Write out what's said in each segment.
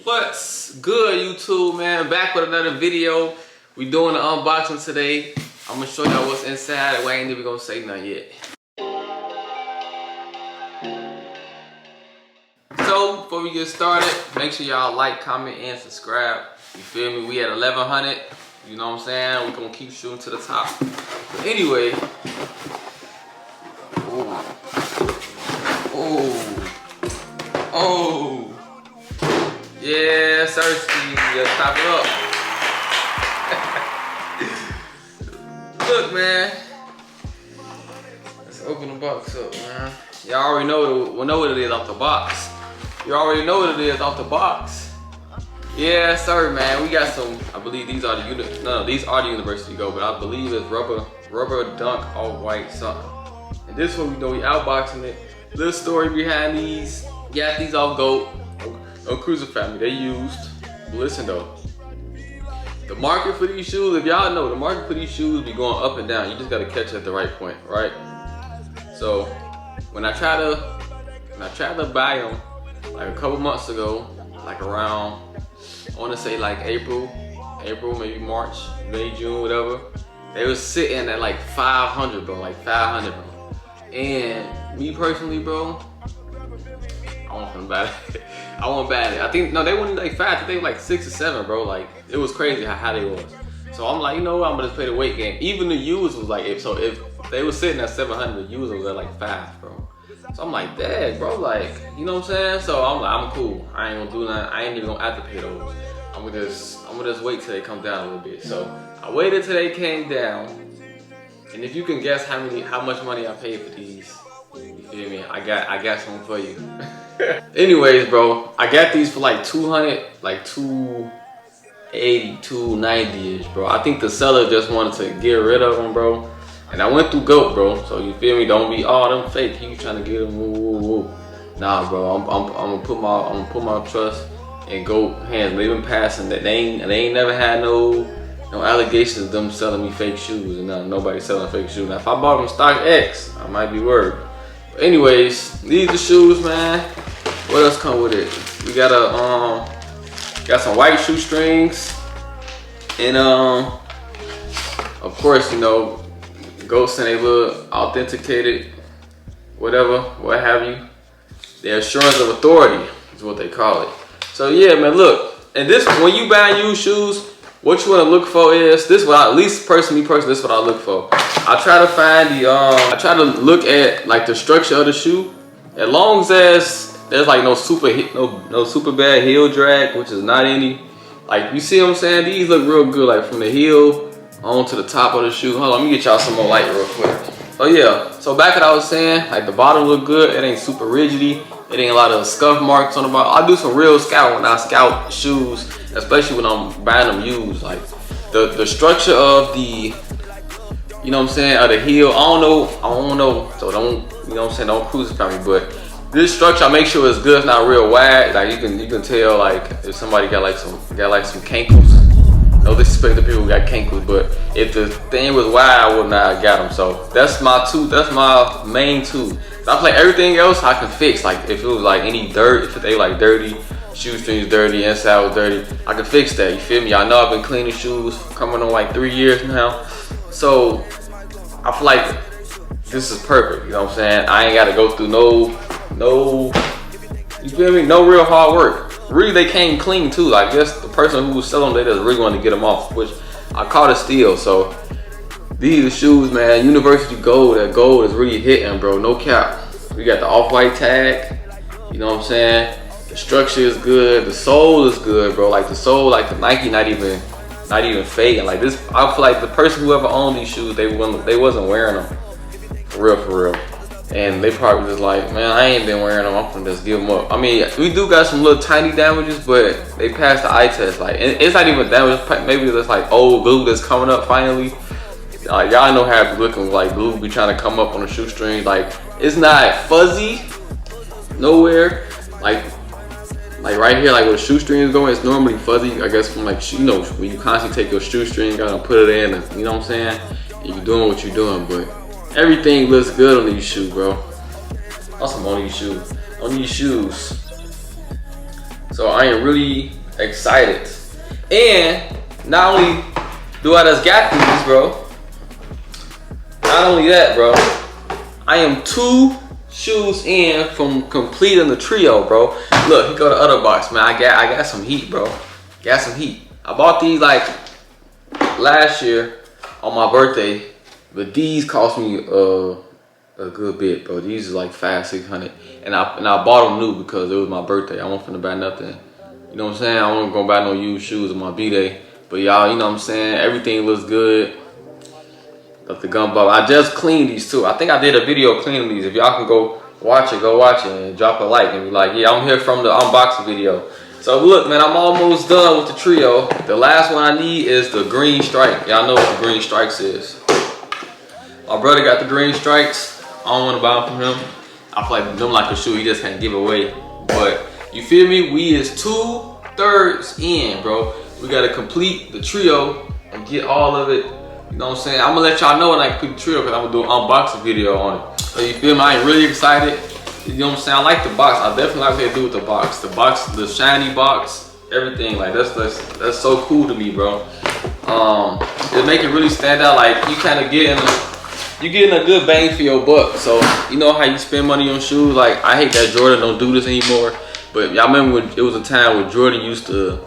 What's good, YouTube, man? Back with another video. We doing an unboxing today. I'm gonna show y'all what's inside. We ain't even gonna say nothing yet. So before we get started, make sure y'all like, comment, and subscribe. You feel me? We at 1100. You know what I'm saying? We're gonna keep shooting to the top. But anyway, oh. Yeah, Cersei, just top it up. Look, man. Let's open the box up, man. Y'all already know what it is off the box. You already know what it is off the box. Yeah, sorry, man. We got some. I believe these are these are the University Go, but I believe it's rubber dunk all white something. And this one we know we outboxing it. Little story behind these. Got these off Go. No Cruiser family, they used. But listen though, the market for these shoes, if y'all know, the market for these shoes be going up and down. You just gotta catch it at the right point, right? So when I try to buy them, like a couple months ago, like around, I wanna say like April, maybe March, May, June, whatever, they was sitting at like 500, bro, like 500, bro. And me personally, bro, I want bad it. I think, no, they weren't like 5, I think they were like 6 or 7, bro. Like, it was crazy how they was. So I'm like, you know what, I'm gonna just play the weight game. Even the used was like, if they were sitting at 700, the used was at like 5, bro. So I'm like, dang, bro, like, you know what I'm saying? So I'm like, I'm cool. I ain't gonna do nothing. I ain't even gonna have to pay those. I'm gonna just wait till they come down a little bit. So I waited till they came down. And if you can guess how much money I paid for these, you feel me? I got something for you. Anyways, bro, I got these for like 200, like 280, 290-ish, bro. I think the seller just wanted to get rid of them, bro. And I went through GOAT, bro. So you feel me? Don't be them fake. He trying to get them. Woo. Nah, bro. I'm gonna put my trust in GOAT hands. They've been passing that. They ain't never had no allegations of them selling me fake shoes, and nobody selling fake shoes. Now, if I bought them stock X, I might be worried. But anyways, these are shoes, man. What else come with it? We got some white shoestrings, and of course, you know, Ghost and a little authenticated, whatever, what have you. The assurance of authority is what they call it. So yeah, man, look, and this, when you buy used shoes, what you want to look for is this. What at least me personally, this is what I look for. I try to find I try to look at like the structure of the shoe, as long as there's like no super bad heel drag, which is not any. Like, you see what I'm saying? These look real good, like from the heel on to the top of the shoe. Hold on, let me get y'all some more light real quick. Oh yeah, so back what I was saying, like the bottom look good. It ain't super rigidy. It ain't a lot of scuff marks on the bottom. I do some real scout when I scout shoes, especially when I'm buying them used. Like the structure of the, you know what I'm saying, of the heel, I don't know. So don't, you know what I'm saying, don't crucify me. But this structure, I make sure it's good. It's not real wide. Like you can tell, like if somebody got some cankles. No disrespect to people who got cankles, but if the thing was wide, I would not have got them. So that's my main two. I play everything else I can fix. Like if it was like any dirt, if they like dirty, shoestrings dirty, inside was dirty, I can fix that. You feel me? I know I've been cleaning shoes coming on like 3 years now. So I feel like this is perfect. You know what I'm saying? I ain't gotta go through no, you feel me? No real hard work. Really, they came clean too. Like, I guess the person who was selling them, they just really wanted to get them off, which I caught a steal. So these are shoes, man. University Gold. That gold is really hitting, bro. No cap. We got the off-white tag. You know what I'm saying? The structure is good. The sole is good, bro. Like the sole, like the Nike, not even fading. Like this, I feel like the person who ever owned these shoes, they wasn't wearing them for real. And they probably just like, man, I ain't been wearing them. I'm gonna just give them up. I mean, we do got some little tiny damages, but they passed the eye test. Like, it's not even damage. Maybe it's like old glue that's coming up finally. Y'all know how it be looking, like glue be trying to come up on the shoestring. Like, it's not fuzzy nowhere. Like right here, like where the shoestring is going, it's normally fuzzy. I guess from like, you know, when you constantly take your shoestring, you gotta put it in, and, you know what I'm saying? And you're doing what you're doing, but everything looks good on these shoes, bro. Awesome on these shoes. So I am really excited. And not only do I just got these, bro. Not only that, bro. I am 2 shoes in from completing the trio, bro. Look, here go the other box, man. I got some heat, bro. Got some heat. I bought these like last year on my birthday, but these cost me a good bit, bro. These is like $500-600, and I bought them new because it was my birthday. I wasn't finna buy nothing. You know what I'm saying? I wasn't gonna buy no used shoes on my B-day. But y'all, you know what I'm saying? Everything looks good. Got the gum bubble. I just cleaned these too. I think I did a video cleaning these. If y'all can go watch it and drop a like and be like, yeah, I'm here from the unboxing video. So look, man, I'm almost done with the trio. The last one I need is the green stripe. Y'all know what the green stripes is. My brother got the green stripes. I don't want to buy them from him. I feel like them like a shoe he just can't give away. But you feel me? We is 2/3 in, bro. We gotta complete the trio and get all of it. You know what I'm saying? I'm gonna let y'all know when I complete the trio because I'm gonna do an unboxing video on it. So you feel me? I ain't really excited. You know what I'm saying? I like the box. I definitely like what they do with the box. The box, the shiny box, everything. Like that's so cool to me, bro. It make it really stand out. Like you kind of getting a good bang for your buck. So you know how you spend money on shoes. Like I hate that Jordan don't do this anymore. But y'all remember when it was a time when Jordan used to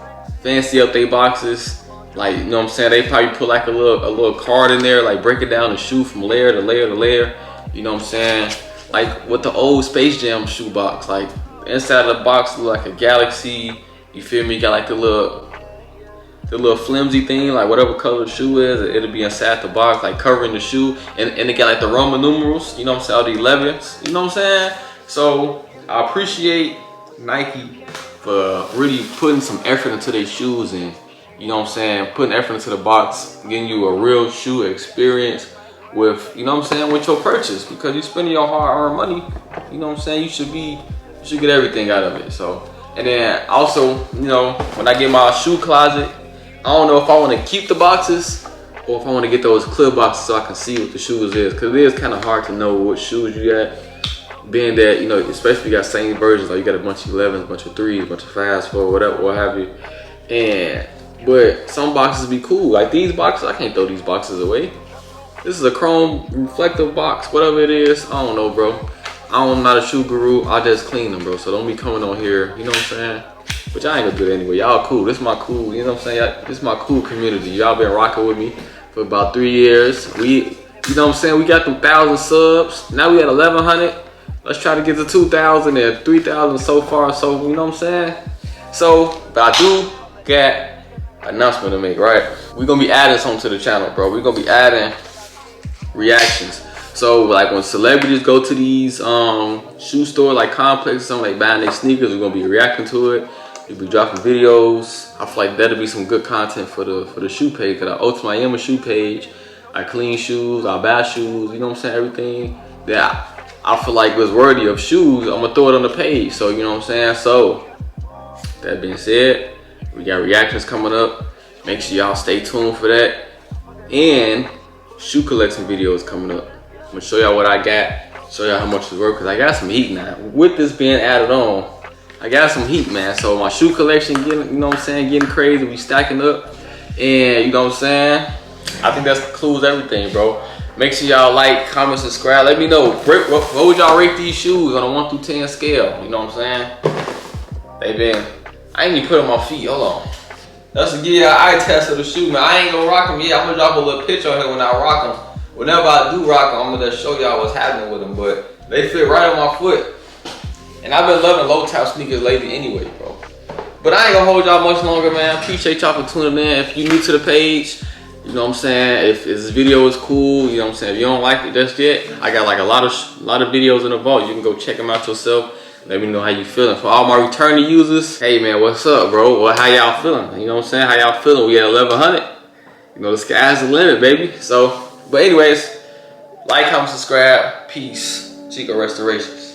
fancy up their boxes. Like, you know what I'm saying? They probably put like a little card in there, like break it down the shoe from layer to layer to layer. You know what I'm saying? Like with the old Space Jam shoe box, like inside of the box look like a galaxy. You feel me? Got like the little flimsy thing, like whatever color the shoe is, it'll be inside the box, like covering the shoe. And it got like the Roman numerals, you know what I'm saying? All the 11s, you know what I'm saying? So I appreciate Nike for really putting some effort into their shoes and, you know what I'm saying, putting effort into the box, getting you a real shoe experience with, you know what I'm saying, with your purchase, because you're spending your hard-earned money. You know what I'm saying? You should get everything out of it. So, and then also, you know, when I get my shoe closet, I don't know if I want to keep the boxes or if I want to get those clear boxes so I can see what the shoes is, because it is kind of hard to know what shoes you got. Being that, you know, especially if you got same versions, like you got a bunch of 11s, a bunch of 3s, a bunch of 5s, 4, whatever, what have you. But some boxes be cool. Like these boxes, I can't throw these boxes away. This is a chrome reflective box, whatever it is. I don't know, bro. I'm not a shoe guru. I just clean them, bro. So don't be coming on here, you know what I'm saying? Which I ain't gonna do it anyway. Y'all cool. This is my cool, you know what I'm saying? This is my cool community. Y'all been rocking with me for about 3 years. You know what I'm saying? We got them 1,000 subs. Now we at 1,100. Let's try to get to 2,000 and 3,000 so far. So, you know what I'm saying? So, but I do got announcement to make, right? We're gonna be adding something to the channel, bro. We're gonna be adding reactions. So like when celebrities go to these shoe store like Complex or something, like buying their sneakers, we're gonna be reacting to it. We'll be dropping videos. I feel like that'll be some good content for the shoe page, because I ultimately am a shoe page. I clean shoes, I buy shoes, you know what I'm saying? Everything that I feel like was worthy of shoes, I'm gonna throw it on the page. So you know what I'm saying? So that being said, we got reactions coming up. Make sure y'all stay tuned for that. And shoe collection videos coming up. I'm gonna show y'all what I got, show y'all how much it's worth, because I got some heat now. With this being added on, I got some heat, man. So my shoe collection getting, you know what I'm saying, getting crazy. We stacking up. And you know what I'm saying? I think that concludes everything, bro. Make sure y'all like, comment, subscribe. Let me know, what would y'all rate these shoes on a 1 through 10 scale? You know what I'm saying? They been, I ain't even put on my feet, hold on. That's to give you an eye test of the shoe, man. I ain't gonna rock them yet. I'm gonna drop a little picture on here when I rock them. Whenever I do rock them, I'm gonna just show y'all what's happening with them. But they fit right on my foot. And I've been loving low top sneakers lately anyway, bro. But I ain't gonna hold y'all much longer, man. Appreciate y'all for tuning in. If you're new to the page, you know what I'm saying, if this video is cool, you know what I'm saying, if you don't like it just yet, I got like a lot of videos in the vault. You can go check them out yourself. Let me know how you feeling. For all my returning users, hey man, what's up, bro? Well, how y'all feeling? You know what I'm saying? How y'all feeling? We at 1,100. You know, the sky's the limit, baby. So, but anyways, like, comment, subscribe. Peace. Chico Restorations.